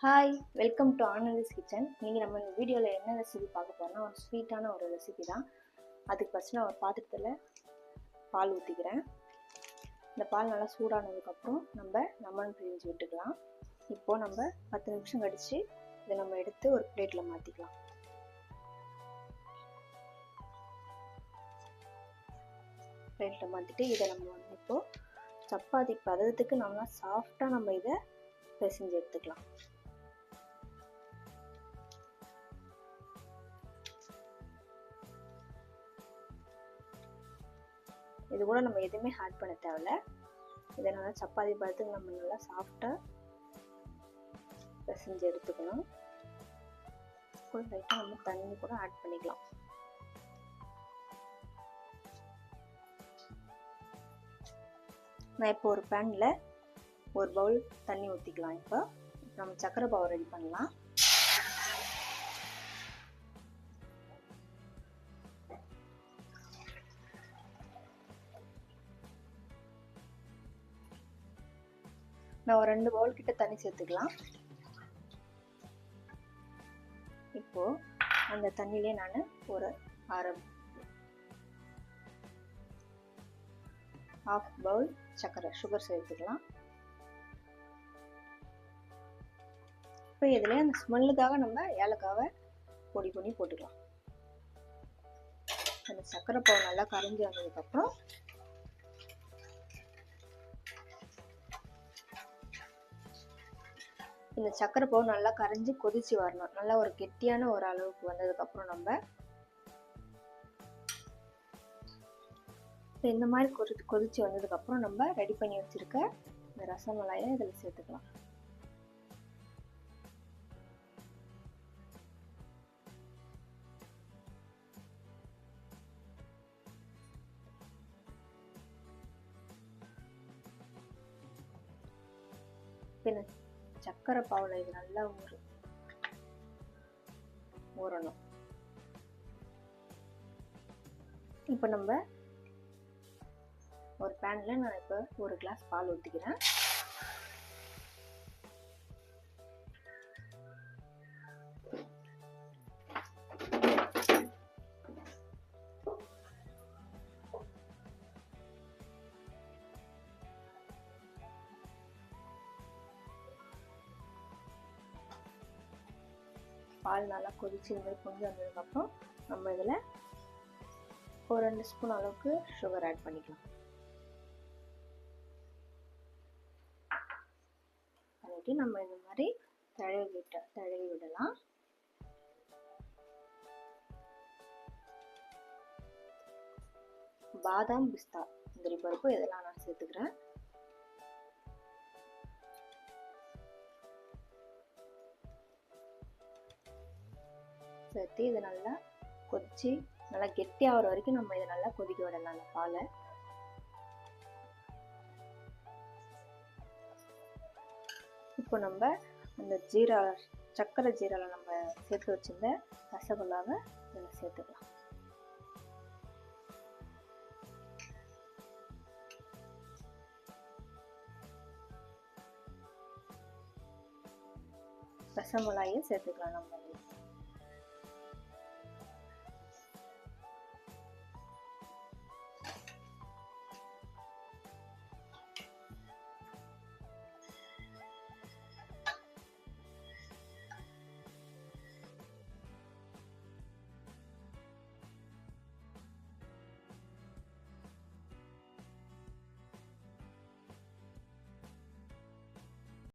Hi, welcome to Anandhi's kitchen. நீங்கள் நம்ம இந்த வீடியோவில் என்ன ரெசிபி பார்க்க போகிறோம்னா ஒரு ஸ்வீட்டான ஒரு ரெசிபி தான். அதுக்கு ஃபஸ்ட்டு நான் ஒரு பாத்திரத்தில் பால் ஊற்றிக்கிறேன். இந்த பால் நல்லா சூடானதுக்கப்புறம் நம்ம லெமன் பிழிஞ்சு விட்டுக்கலாம். இப்போது நம்ம 10 நிமிஷம் கழித்து இதை நம்ம எடுத்து ஒரு பிளேட்டில் மாற்றிக்கலாம். பிளேட்டில் மாற்றிட்டு இதை நம்ம இப்போது சப்பாத்தி பதத்துக்கு நல்லா சாஃப்டாக நம்ம இதை பிசைஞ்சு எடுத்துக்கலாம். இது கூட நம்ம எதுவுமே ஆட் பண்ண தேவையில்ல. இதை நல்லா சப்பாத்தி பழத்துக்கு நம்ம நல்லா சாஃப்டாக பிசைஞ்சு எடுத்துக்கணும். கூட லைட்டாக நம்ம தண்ணி கூட ஆட் பண்ணிக்கலாம். நான் இப்போ ஒரு பேனில் ஒரு பவுல் தண்ணி ஊற்றிக்கலாம். இப்போ நம்ம சக்கரை பாவு ரெடி பண்ணலாம். நான் ஒரு 2 பவுல் கிட்ட தண்ணி சேர்த்துக்கலாம். இப்போ அந்த தண்ணியிலே நான் ஒரு half பவுல் சுகர் சேர்த்துக்கலாம். இப்போ இதில் அந்த ஸ்மெல்லுக்காக நம்ம ஏலக்காவை பொடி பண்ணி போட்டுக்கலாம். அந்த சக்கரை பாவு நல்லா கரைஞ்சி வந்ததுக்கப்புறம் இந்த சக்கரை பாவு நல்லா கரைஞ்சி கொதிச்சு வரணும். நல்லா ஒரு கெட்டியான ஒரு அளவுக்கு வந்ததுக்கப்புறம் நம்ம இந்த மாதிரி கொதிச்சு வந்ததுக்கப்புறம் நம்ம ரெடி பண்ணி வச்சிருக்க இந்த ரசமலாயை இதில் சேர்த்துக்கலாம். பின்ன சக்கரை பாவுல இது நல்லா ஊறணும். இப்போ நம்ம ஒரு பேன்ல நான் இப்போ ஒரு கிளாஸ் பால் ஊற்றிக்கிறேன். பால் நல்லா கொதிச்சு இந்த மாதிரி கொஞ்சம் வந்ததுக்கப்புறம் நம்ம இதில் ஒரு 2 ஸ்பூன் அளவுக்கு சுகர் ஆட் பண்ணிக்கலாம். பண்ணிட்டு நம்ம இந்த மாதிரி தடவி விடலாம். பாதாம், பிஸ்தா, முந்திரி பருப்பு இதெல்லாம் நான் சேர்த்துக்கிறேன். சேர்த்து இதை நல்லா கொதிச்சு நல்லா கெட்டியாகிற வரைக்கும் நம்ம இதை நல்லா கொதிக்க விடலாம். அந்த பாலை இப்போ நம்ம அந்த சக்கரை ஜீரால நம்ம சேர்த்து வச்சிருந்த ரசகுல்லாவை இதில் சேர்த்துக்கலாம். ரசமலாயை சேர்த்துக்கலாம் நம்ம.